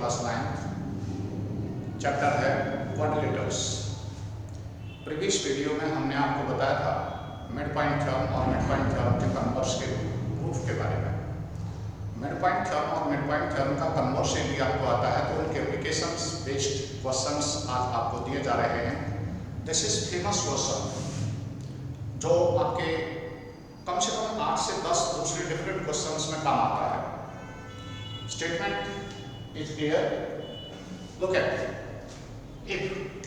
Class 9 chapter है quadrilaterals. Previous video में हमने आपको बताया था मिड पॉइंट थ्योरम और मिड पॉइंट थ्योरम के कन्वर्स के प्रूफ के बारे में। मिड पॉइंट थ्योरम और मिड पॉइंट थ्योरम का कन्वर्स यदि आपको आता है तो उनके एप्लीकेशंस बेस्ड क्वेश्चंस आज आपको दिए जा रहे हैं। दिस इज फेमस क्वेश्चन जो आपके कम से कम 8 से 10 दूसरे डिफरेंट क्वेश्चंस में काम आता है। Statement is here. Look at it. If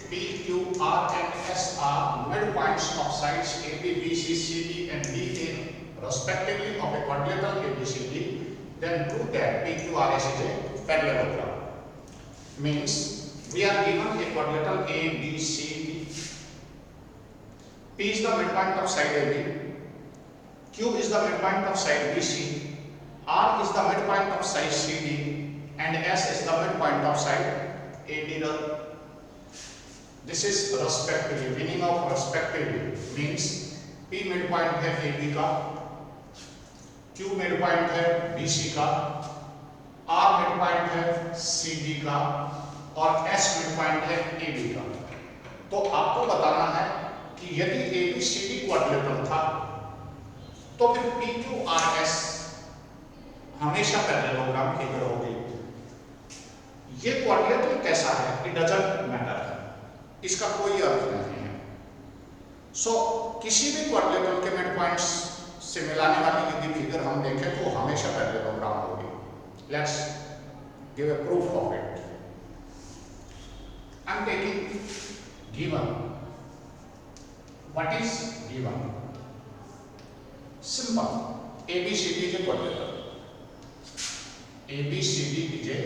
P, Q, R and S are midpoints of sides AB, BC, CD and DA respectively of a quadrilateral ABCD, then prove that PQRS is a parallelogram. Means we are given a quadrilateral ABCD. P is the midpoint of side AB, Q is the midpoint of side BC, R is the midpoint of side CD and S is the midpoint of side AD. This is respectively, meaning of respectively means P midpoint है AB का, Q midpoint है BC का, R midpoint है CD का और S midpoint है AD का। तो आपको बताना है कि यदि ABCD क्वाड्रिलेटरल था तो फिर PQRS हमेशा पैरेललोग्राम फिगर होगी। ये क्वाड्रिलेटरल कैसा है इट डजंट मैटर, इसका कोई अर्थ नहीं है। सो किसी भी क्वाड्रिलेटरल के मिड पॉइंट्स से मिलाने वाली यदि फिगर हम देखें तो हमेशा पैरेललोग्राम होगी। Let's give a proof of it. I am taking given. What is given? Simple, ABCD is a quadrilateral. ABCD is a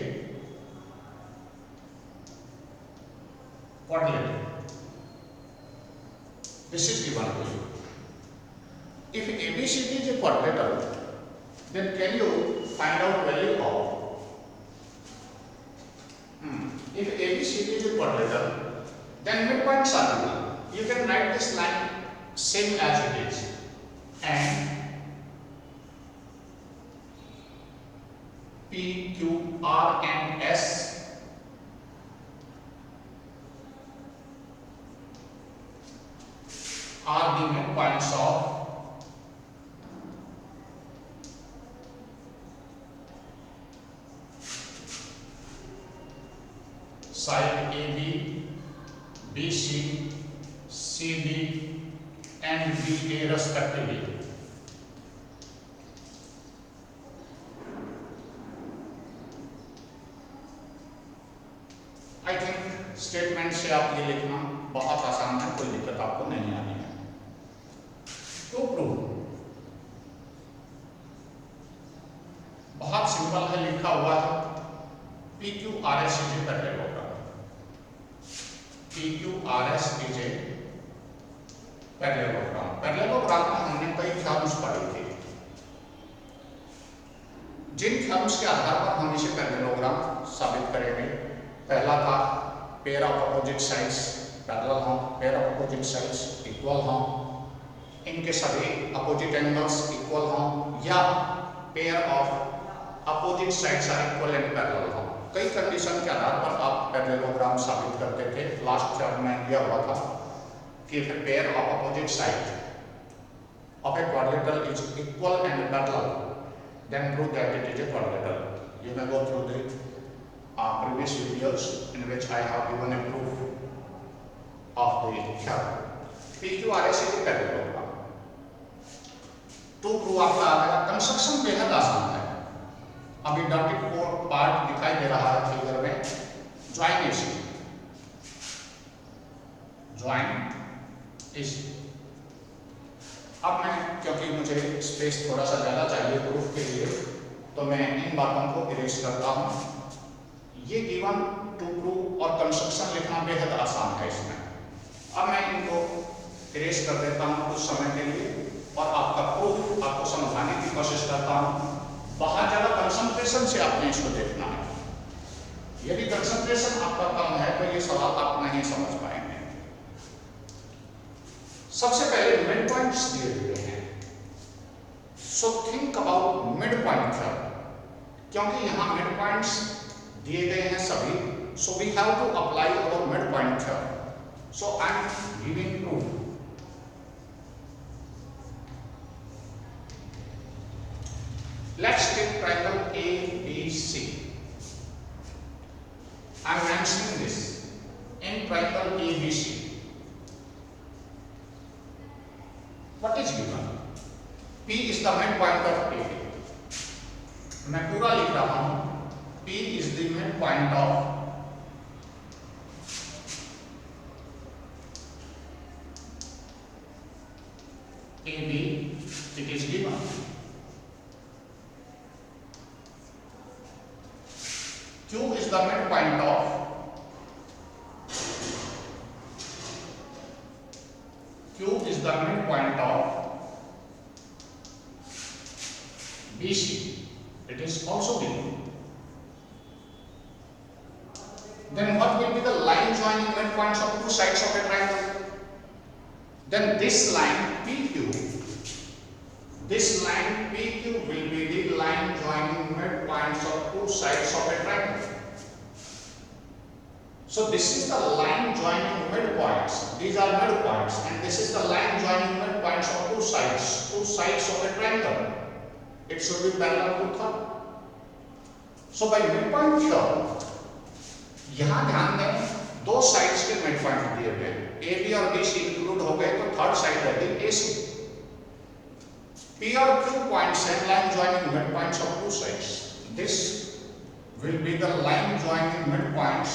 quadrilateral. This is given to you. If ABCD is a quadrilateral, then can you find out value of? If ABCD is a quadrilateral, then midpoints are given. You can write this line same as it is, and P, Q, R and S are the midpoints of side AB, BC, CD and DA respectively. I think statement से आप ये लिखना बहुत आसान है, कोई दिक्कत आपको नहीं आनी है। तो प्रूव बहुत सिंपल है, लिखा हुआ है PQRS is a parallelogram. PQRS is a parallelogram. Parallelogram में हमने कई थ्योरम्स पढ़े थे, जिन थ्योरम्स के आधार पर हम इसे पैरेललोग्राम साबित करेंगे। पहला था pair of opposite sides parallel हों, pair of opposite sides equal हों, इनके सभी अपोजिट एंगल्स इक्वल हों, या pair of opposite sides are equal and parallel हों। कई कंडीशन के आधार पर आप पैरेललोग्राम साबित करते थे। लास्ट थ्योरम में यह हुआ था कि if a pair of opposite sides of a quadrilateral is equal and parallel, then prove that it is a quadrilateral. You may go through the previous videos in which I have given a proof of the theorem. PQRS is a parallelogram. तो prove आपका आ गया। Construction बेहद आसान है। अभी dotted part दिखाई दे रहा है फिगर में, ज्वाइन AC, ज्वाइन AC। अब मैं, क्योंकि मुझे स्पेस थोड़ा सा ज्यादा चाहिए प्रूफ के लिए, तो मैं इन बातों को इरेज करता हूं। ये गिवन टू प्रूव और कंस्ट्रक्शन लिखना बेहद आसान है इसमें। अब मैं इनको इरेज कर देता हूं कुछ समय के लिए और आपका प्रूफ आपको समझाने की कोशिश करता हूं। बहुत ज्यादा कंसंट्रेशन से आपने इसको देखना है। यदि कंसंट्रेशन आपका कम है तो ये सवाल आप नहीं समझ पाएंगे। सबसे पहले मिड पॉइंट्स दिए हुए हैं, so think about mid point theorem, क्योंकि यहाँ मिड पॉइंट्स दिए गए हैं So we have to apply our midpoint theorem. So I am giving proof. Let's take triangle ABC. I am mentioning this in triangle ABC. What is given? P is the midpoint of AB. मैं पूरा लिख रहा हूं. P is the midpoint of AB. It is given. Q is the midpoint of BC. It is also given. Then what will be the line joining midpoints of two sides of a triangle? Then this line PQ will be the line joining midpoints of two sides of a triangle. So this is the line joining midpoints. These are midpoints, and this is the line joining midpoints of two sides of a triangle. It should be parallel to third. So by midpoint theorem, यहाँ ध्यान दें, दो sides के midpoint दिए हुए, AB और BC include हो गए तो थर्ड साइड रहेगी AC. P और Q पॉइंट्स हैं line joining midpoints of two sides. This will be the line joining midpoints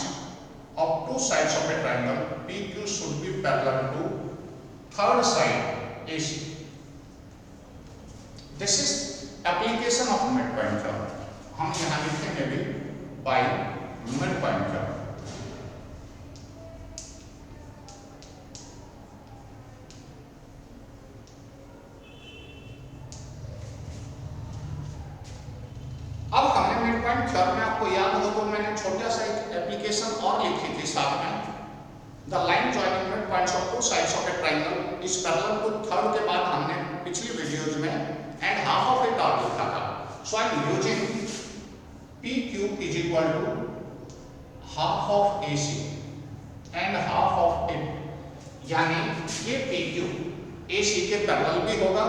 of two sides of a triangle. PQ should be parallel to third side AC. This is application of midpoint theorem. हम यहाँ लिखेंगे भी by midpoint theorem. अब हमने midpoint theorem में, आपको याद हो तो मैंने छोटा सा एक एप्लीकेशन और लिखी थी साथ में. The line joining midpoints of two sides of a triangle is parallel to third के बाद हमने पिछली वीडियोज में एंड हाफ ऑफ इट और लिखा था. So I am using PQ is equal to half of AC and half of it. यानी ये PQ AC के पैरेलल भी होगा,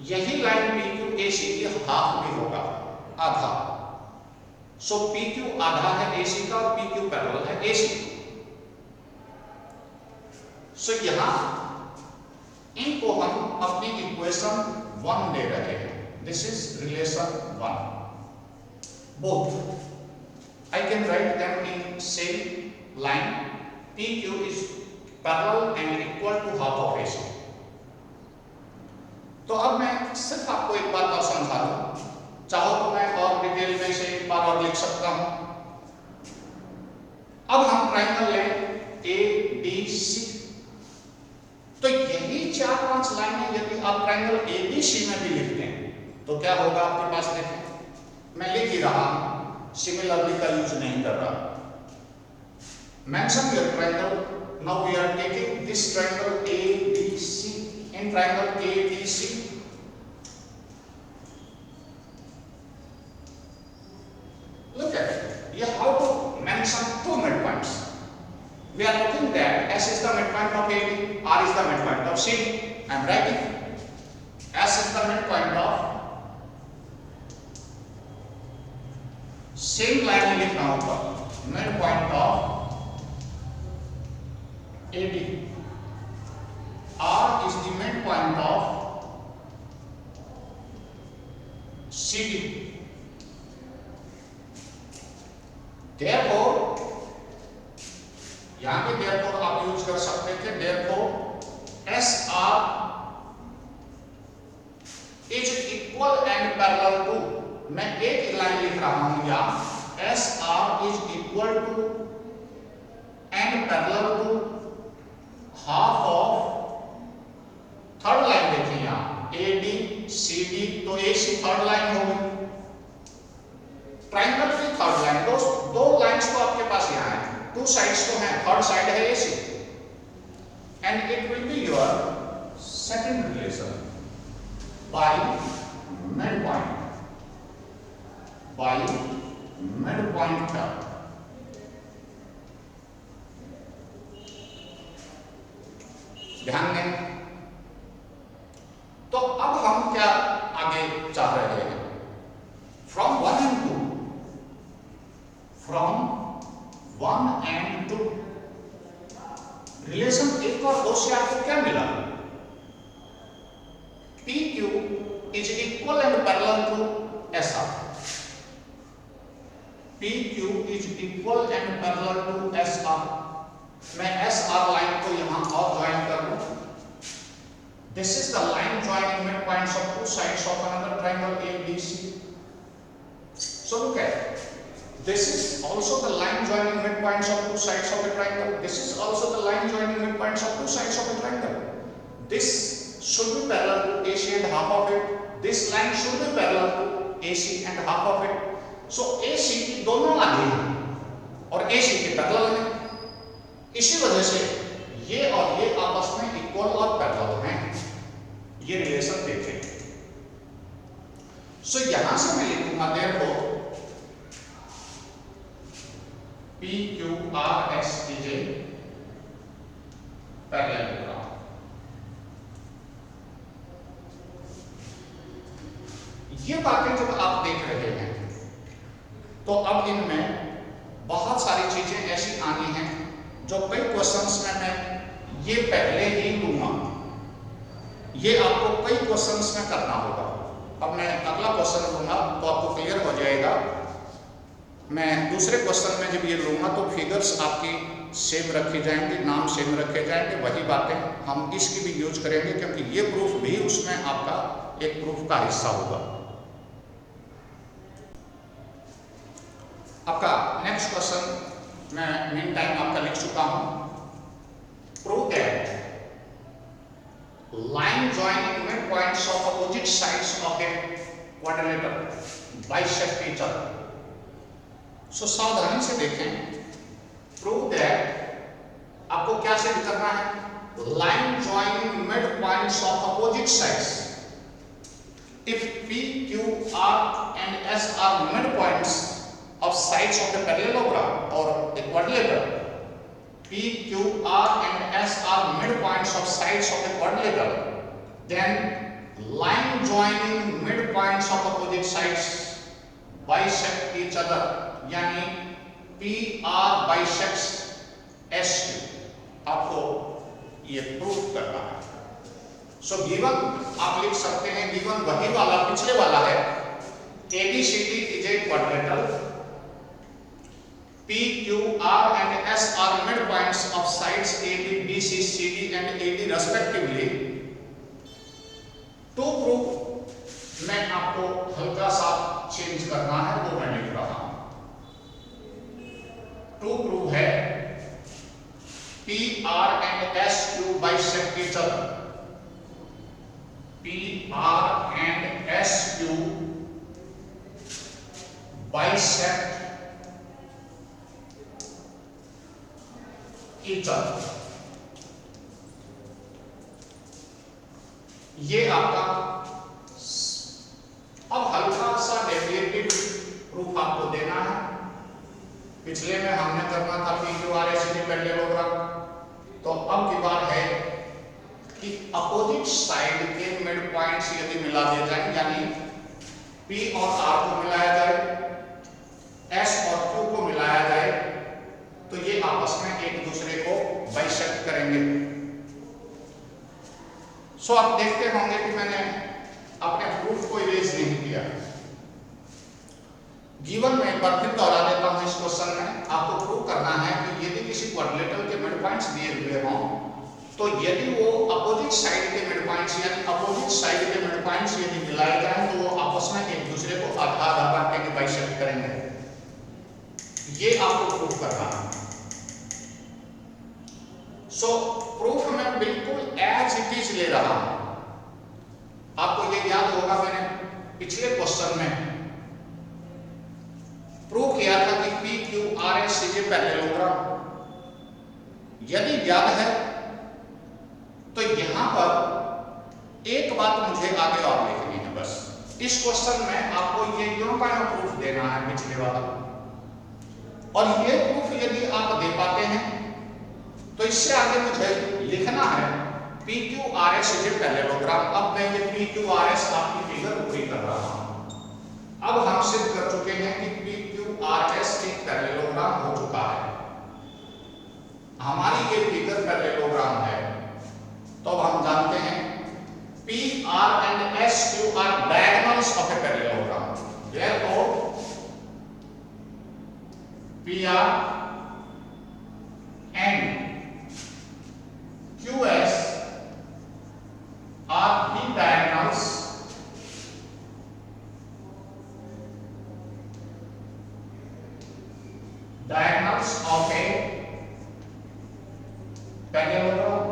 यही लाइन PQ AC के हाफ भी होगा, आधा. सो PQ आधा है AC का और PQ पैरेलल है AC. सो यहां इनको हम अपनी इक्वेशन 1 दे रहे हैं. This is relation 1. Both I can write them in same line. PQ is parallel and equal to half of AC. तो अब मैं सिर्फ आपको एक बात और समझा दूं, चाहो तो मैं और डिटेल में से एक बार और लिख सकता हूं. अब हम ट्रायंगल लें ABC. तो यही 4-5 लाइनें यदि आप ट्रायंगल ABC में भी लिखते हैं तो क्या होगा आपके पास? देखें, मैं लिख ही रहा हूं, सिमिलरली का यूज नहीं कर रहा. Mention your triangle. Now we are taking this triangle ABC. In triangle ABC, look at it. You have to mention two midpoints. We are looking that S is the midpoint of AB, R is the midpoint of CD. I am writing S is the midpoint of, same line लिखना होगा, midpoint of AD. R is the midpoint of CD. Therefore, यहां पे therefore आप use कर सकते थे. Therefore SR is equal and parallel to, मैं एक लाइन लिख रहा हूं यहां, SR is equal to and parallel to half of, third line देखिए यहां ADCD, तो AC थर्ड लाइन हो गई, ट्रायंगल की थर्ड लाइन. दो लाइंस तो आपके पास यहां है, टू साइड्स तो हैं, थर्ड साइड है AC, and it will be your second relation by midpoint. By midpoint theorem. ध्यान दें। तो अब हम क्या आगे चाह रहे हैं, from 1 and 2, from 1 and 2 relation 1 और 2 से आपको क्या मिला, PQ is equal and parallel to SR, PQ is equal and parallel to SR। मैं SR लाइन को यहां और ज्वाइन कर लूं। This is the line joining midpoints of two sides of another triangle ABC। So look at it. This is also the line joining midpoints of two sides of a triangle. This is also the line joining midpoints of two sides of a triangle. This should be parallel to AC and half of it. This line should be parallel to AC and half of it. So AC की दोनों आगे हैं और AC के parallel हैं। इसी वजह से ये और ये आपस में इक्वल और पैरेलल हैं। ये रिलेशन देखें। सो यहां से मैं लिखूंगा therefore PQRS is a parallelogram। ये बातें जब आप देख रहे हैं तो अब इनमें बहुत सारी चीजें ऐसी आनी हैं जो कई क्वेश्चंस में मैं ये पहले ही लूंगा, ये आपको कई क्वेश्चंस में करना होगा। अब मैं अगला क्वेश्चन लूंगा तो आपको क्लियर हो जाएगा। मैं दूसरे क्वेश्चन में जब ये लूंगा तो फिगर्स आपकी सेम रखी जाएंगी, नाम सेम रखे जाएंगे, वही बातें हम इसकी भी यूज करेंगे क्योंकि ये प्रूफ भी उसमें आपका एक प्रूफ का हिस्सा होगा। आपका नेक्स्ट क्वेश्चन मैं मीन टाइम आपका लिख चुका हूं। Prove that line joining midpoints of opposite sides of a quadrilateral bisect each other। So सावधानी से देखें। Prove that आपको क्या सिद्ध करना है, line joining midpoints of opposite sides। If P, Q, R and S are midpoints of sides of a parallelogram or a quadrilateral, P, Q, R and S are midpoints of sides of a quadrilateral, then line joining midpoints of opposite sides bisect each other, यानी PR bisects SQ। आपको ये proof करना है। So given आप लिख सकते हैं, given वही वाला पिछले वाला है, ABCD is a quadrilateral, P, Q, R and S are midpoints of sides AB, BC, CD and AD respectively। तो प्रूफ मैं आपको हल्का सा चेंज करना है, वो मैं लिख रहा हूं। टू प्रूफ है P, R and S Q bisect each other, P, R and S Q bisect each other। ये आपका अब हल्का सा डेरिवेटिव प्रूफ आपको देना है। पिछले में हमने करना था PQRS के पैरेललोग्राम, तो अब की बात है कि अपोजिट साइड के मिड पॉइंट्स यदि मिला दिए जाए, यानी P और R को मिलाया जाए, S और Q को मिलाया जाए, तो ये आपस में एक दूसरे को बाइसेक्ट करेंगे। सो आप देखते होंगे कि मैंने अपने प्रूफ को इरेज नहीं किया। गिवन में एक बार फिर दोहरा देता हूं। इस क्वेश्चन में आपको प्रूव करना है कि यदि किसी क्वाड्रिलेटरल के मिड पॉइंट्स दिए हुए हों, तो यदि वो अपोजिट साइड के मिड पॉइंट्स यानी अपोजिट साइड के मिड पॉइंट्स यदि मिलाए जाएं तो वो आपस में एक दूसरे को आधा आधा काट के बाइसेक्ट करेंगे। ये आपको प्रूफ करना है। सो प्रूफ में बिल्कुल एज इट इज ले रहा हूं। आपको ये याद होगा मैंने पिछले क्वेश्चन में प्रूव किया था कि PQRS इज ए पैरेललोग्राम। यदि याद है तो यहां पर एक बात मुझे आगे और लिखनी है। बस इस क्वेश्चन में आपको ये दोनों का प्रूफ देना है, पिछले वाला, और ये प्रूफ यदि आप दे पाते हैं तो इससे आगे मुझे लिखना है P Q R S is a parallelogram. अब मैं ये पी क्यू आर एस आपकी फिगर पूरी कर रहा हूं। अब हम सिद्ध कर चुके हैं कि पी क्यू आर एस एक पैरेललोग्राम हो चुका है। हमारी ये फिगर पैरेललोग्राम है, तो अब हम जानते हैं P R and S Q R diagonals of a parallelogram. Therefore P R and QS are the diagonals of a parallelogram.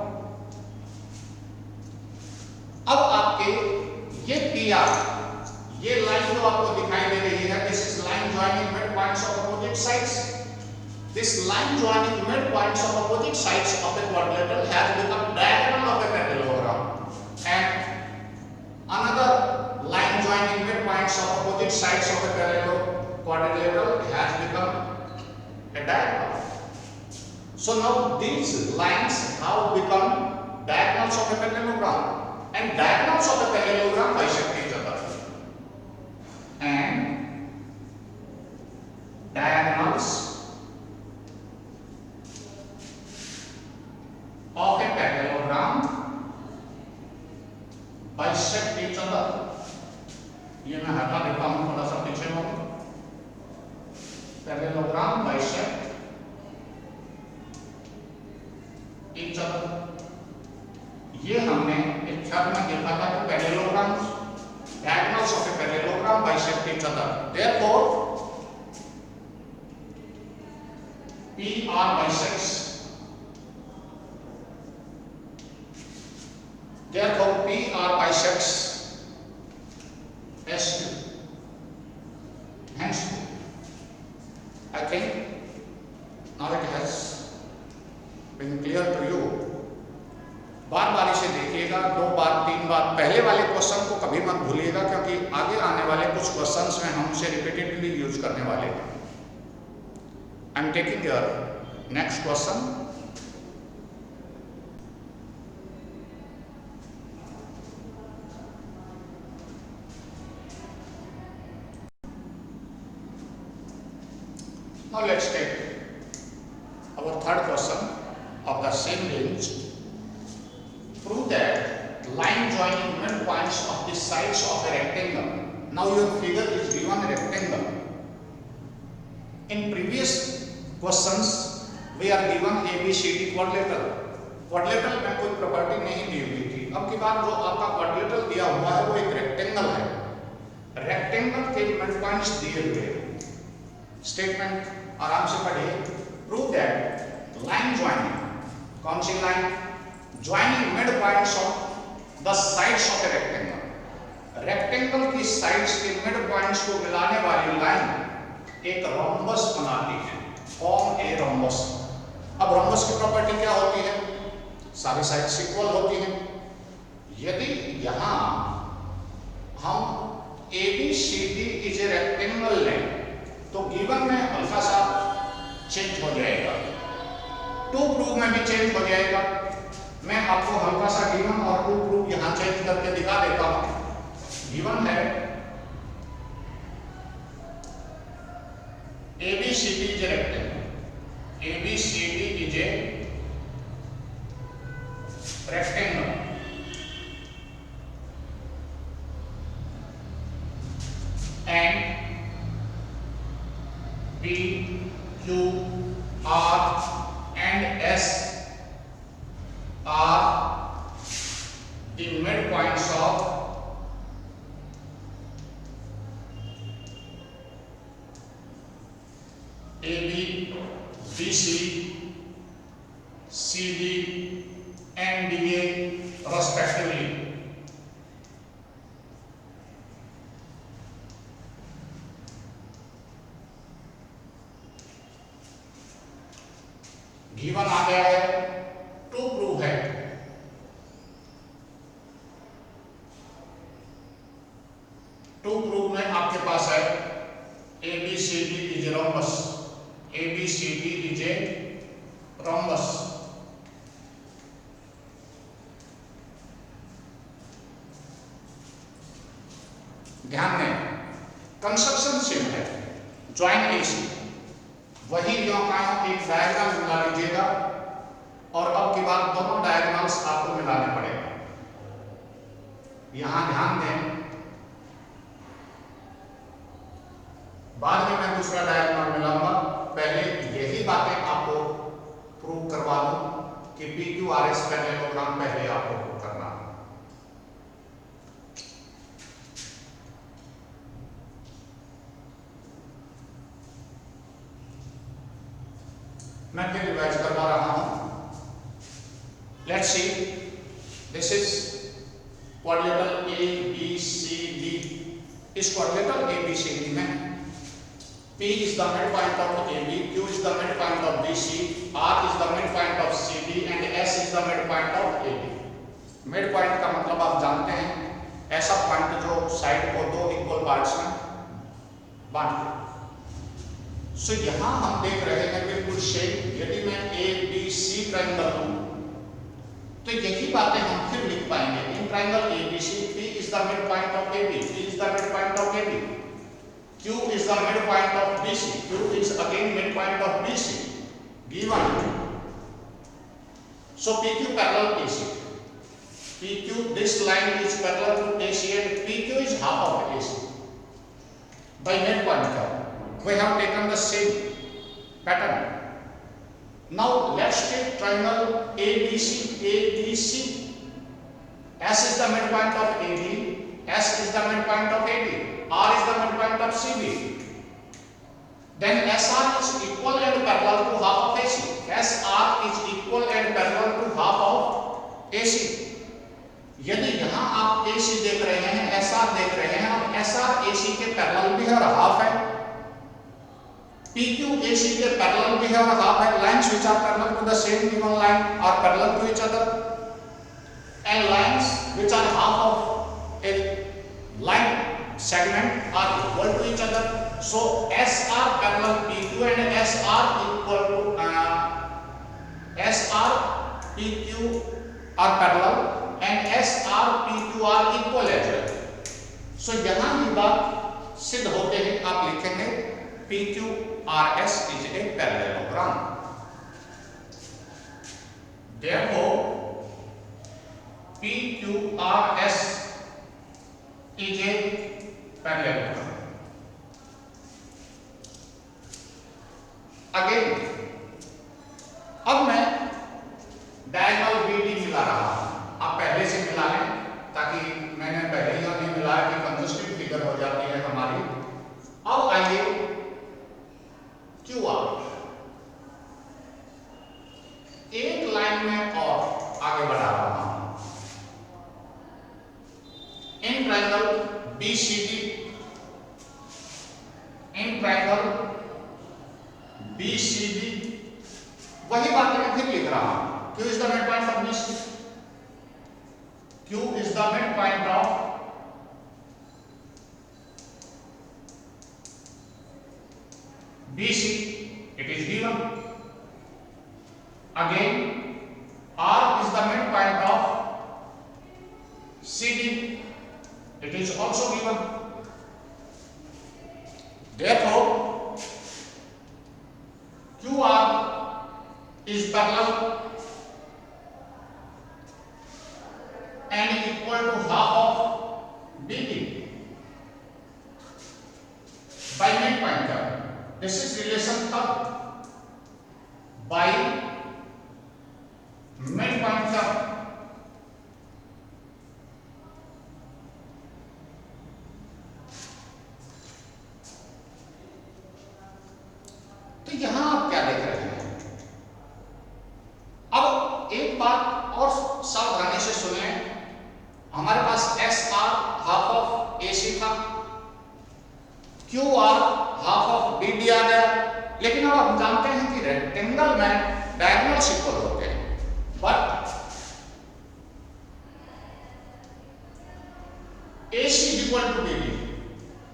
अब आपके ये PR, ये लाइन जो आपको दिखाई दे रही है, this is line joining mid points of opposite sides. This line joining midpoints of opposite sides of a quadrilateral has become diagonal of a parallelogram, and another line joining midpoints of opposite sides of a parallel quadrilateral has become a diagonal. So now these lines have become diagonals of a parallelogram, and diagonals of a parallelogram bisect each other, and diagonals of a parallelogram bisect each other। ये मैं हटा देता हूं, थोड़ा सा पीछे हो। Parallelogram bisect each other, ये हमने एक चार्ट में देखा था कि parallelogram diagonals of a parallelogram bisect each other। Therefore PR bisects, therefore PR bisects S2, hence I think now it has been clear to you। बार बार इसे देखिएगा, 2 बार 3 बार। पहले वाले क्वेश्चन को कभी मत भूलिएगा, क्योंकि आगे आने वाले कुछ क्वेश्चंस में हम इसे रिपीटेडली यूज करने वाले हैं। I am taking your next question. Now let's take our third question of the same range. Prove that line joining midpoints of the sides of a rectangle. Now your figure is given a rectangle. In previous questions we are given ABCD quadrilateral. Quadrilateral में कोई property नहीं दी हुई थी। अब की बार जो आपका quadrilateral दिया हुआ है वो एक रेक्टेंगल है। रेक्टेंगल के मिडपॉइंट्स दिए हुए हैं। स्टेटमेंट आराम से पढ़िए। प्रूव दैट लाइन ज्वाइनिंग, कौन सी line? Joining mid points of the sides of a rectangle. Rectangle की साइड्स के मिड पॉइंट्स को मिलाने वाली लाइन एक रोम्बस बनाती है, फॉर्म ए रोम्बस। अब रोम्बस की प्रॉपर्टी क्या होती है? सारी साइड्स इक्वल होती हैं। यदि यहां हम ABCD इज ए रेक्टेंगल लें तो गिवन में हल्का सा चेंज हो जाएगा, टू प्रूव में भी चेंज हो जाएगा। मैं आपको हल्का सा गिवन और टू प्रूव यहां चेंज करके दिखा देता हूं। गिवन है ABCD is a rectangle, ABCD is a rectangle and P, Q, R and S are the midpoints of AB, BC, CD and DA respectively। Given आ गया है, टू प्रूव है। टू प्रूव में आपके पास है ABCD is rhombus, ABCD is a rhombus ध्यान दें, कंस्ट्रक्शन सेम है, ज्वाइन एसी, वही यो का एक डायग्राम मिला लीजिएगा और अब की बात दोनों डायग्राम्स आपको मिलाने पड़ेगा। यहां ध्यान दें, बाद में मैं दूसरा डायग्राम मिलाऊंगा, पहले यही बातें आपको प्रूव करवा दूं कि PQRS पैरेललोग्राम पहले आपको प्रूव करना। मैं फिर रिवाइज करवा रहा हूं। Let's see, this is quadrilateral ABCD। इस क्वाड्रिलेटरल ABCD में P is the midpoint of AB, Q is the midpoint of BC, R is the midpoint of CD and S is the midpoint of AB। Midpoint का मतलब आप जानते हैं, ऐसा point जो side को दो इक्वल पार्ट्स में बांट दे। सो यहां हम देख रहे हैं बिल्कुल सेम, यदि मैं ABC ट्रायंगल लूं तो यही बातें हम फिर लिख पाएंगे। In triangle ABC, P is the midpoint of AB, P is the midpoint of AB, Q is the midpoint of BC, Q is again midpoint of BC, given. So PQ parallel AC, PQ, this line is parallel to AC and PQ is half of AC. By midpoint we have taken the same pattern. Now let's take triangle ABC. S is the midpoint of AB, S is the midpoint of AB, R is the midpoint of CD. Then SR is equal and parallel to half of AC. SR is equal and parallel to half of AC. यदि यहाँ आप AC देख रहे हैं, SR देख रहे हैं, अब SR AC के पैरेलल भी है और हाफ है, PQ AC के पैरेलल भी है और हाफ है। Lines which are parallel to the same given line are parallel to each other, and lines which are half of a line segment are equal to each other. So SR parallel PQ and SR equal to SR PQ are parallel and SR PQ are equal as well. So यहाँ ये बात सिद्ध होते ही आप लिखेंगे PQRS is a parallelogram. Therefore PQRS is a parallelogram. Again, अब मैं diagonal BD मिला रहा हूं, आप पहले से मिला लें ताकि मैंने पहले ही नहीं मिलाया कि कंजस्टिव फिगर हो जाती है हमारी। अब आइए QR, एक लाइन में और आगे बढ़ा रहा हूं। In triangle BCD, in triangle BCD, वही बात मैं फिर लिख रहा हूं। Q is the midpoint of BC, Q is the midpoint of BC, it is given. Again, R is the midpoint of CD, it is also given. Therefore, QR is parallel and equal to half of BD by midpoint term. This is relation term by midpoint term. तो यहां आप क्या देख रहे हैं? अब एक बात और सावधानी से सुनें, हमारे पास SR हाफ ऑफ AC था, QR हाफ ऑफ BD आ गया, लेकिन अब हम जानते हैं कि रेक्टेंगल में डायगोनल्स इक्वल होते हैं, but AC is equal to BD,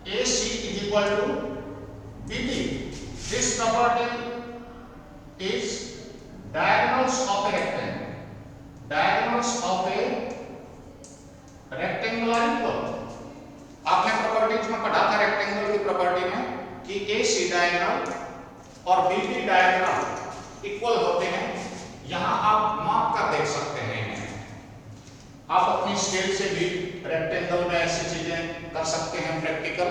AC is equal to BD. This property is diagonals of a rectangle. Diagonals of a rectangle are equal. आपने प्रॉपर्टीज में पढ़ा था रेक्टेंगल की प्रॉपर्टी में कि ए सी डायगोनल और बी डी डायगोनल इक्वल होते हैं। यहां आप माप कर देख सकते हैं, आप अपनी स्केल से भी रेक्टेंगल में ऐसी चीजें कर सकते हैं प्रैक्टिकल।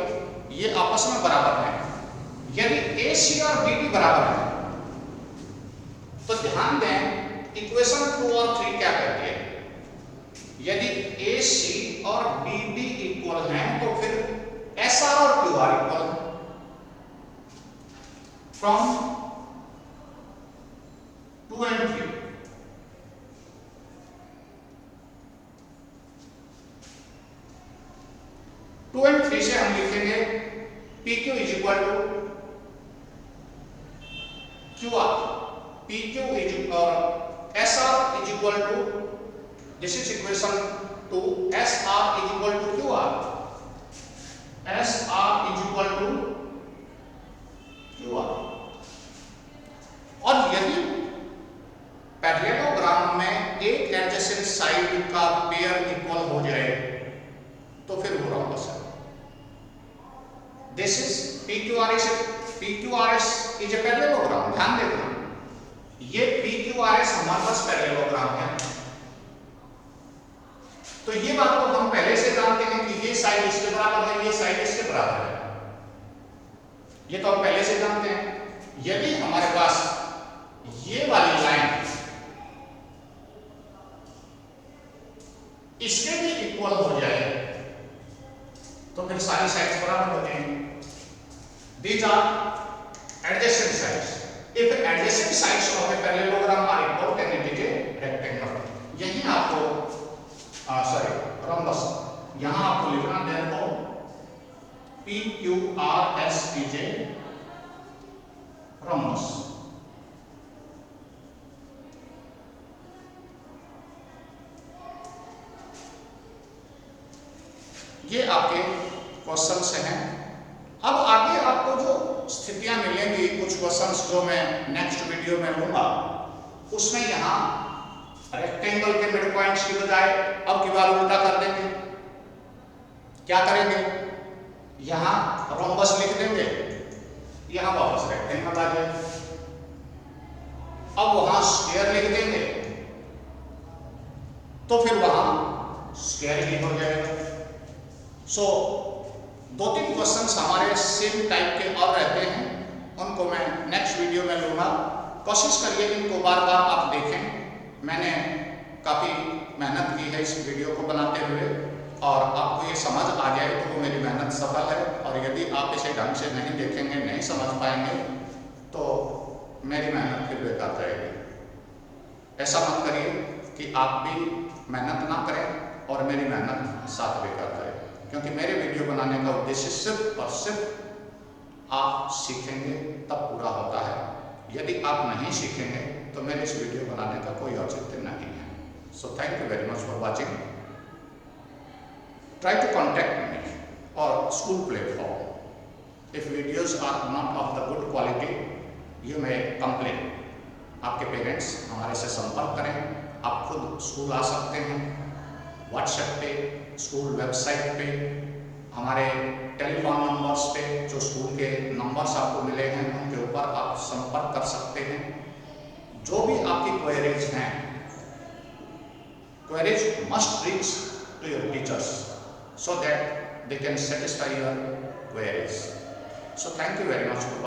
ये आपस में बराबर हैं। यदि ए सी और बी डी बराबर है तो ध्यान दें इक्वेशन 2 और 3 क्या कहती है। यदि ए सी और बी डी इक्वल हैं तो फिर एस आर और क्यू आर इक्वल है। फ्रॉम 2 and 3 2 and 3 से हम लिखेंगे P Q is equal to Q R, P Q is और S R is equal to, this is equation 2, S R is equal to Q R, S R is equal to Q R. और यदि parallelogram में एक adjacent side का pair equal हो जाए तो फिर वो रॉम्बस है। This is PQRS, PQRS is a parallelogram. ध्यान देना ये PQRS हमारे पास पैरेललोग्राम है। तो ये बात तो हम पहले से जानते हैं कि ये साइड इसके बराबर है, ये साइड इसके बराबर है, ये तो हम पहले से जानते हैं। यदि हमारे पास ये वाली लाइन इसके भी इक्वल हो जाए तो फिर सारी साइड्स बराबर हो जाएंगी। These are adjacent sides. If adjacent sides of a parallelogram are equal, then it is a rectangle. यही आपको rhombus यहां आपको लिखना therefore PQRS is a rhombus। ये आपके क्वेश्चन से हैं। अब आगे आपको जो स्थितियां मिलेंगी, कुछ क्वेश्चंस जो मैं नेक्स्ट वीडियो में लूंगा, उसमें यहाँ रेक्टेंगल के मिड पॉइंट्स की बजाय अब की बार उल्टा कर देंगे। क्या करेंगे, यहाँ रोम्बस लिख देंगे, यहाँ वापस रेक्टेंगल आ जाए। अब वहां स्क्वायर लिख देंगे तो फिर वहां स्क्वायर ही हो जाएगा। सो 2-3 क्वेश्चंस हमारे सेम टाइप के और रहते हैं, उनको मैं नेक्स्ट वीडियो में लूंगा। कोशिश करिए इनको बार बार आप देखें। मैंने काफ़ी मेहनत की है इस वीडियो को बनाते हुए, और आपको ये समझ आ जाए तो वो मेरी मेहनत सफल है। और यदि आप इसे ढंग से नहीं देखेंगे, नहीं समझ पाएंगे तो मेरी मेहनत फिर बेकार जाएगी। ऐसा मत करिए कि आप भी मेहनत ना करें और मेरी मेहनत साथ बेकार जाए, क्योंकि मेरे वीडियो बनाने का उद्देश्य सिर्फ और सिर्फ आप सीखेंगे तब पूरा होता है। यदि आप नहीं सीखेंगे तो मेरे इस वीडियो बनाने का कोई औचित्य नहीं है। So thank you very much for watching. Try to contact me और school platform. If videos are not of the good quality you may complain. आपके पेरेंट्स हमारे से संपर्क करें। आप खुद स्कूल आ सकते हैं, व्हाट्सएप पे, स्कूल वेबसाइट पे, हमारे टेलीफोन नंबर्स पे, जो स्कूल के नंबर्स आपको मिले हैं उनके ऊपर आप संपर्क कर सकते हैं। जो भी आपकी क्वेरीज हैं, queries must reach to your teachers so that they can satisfy your queries. So thank you very much for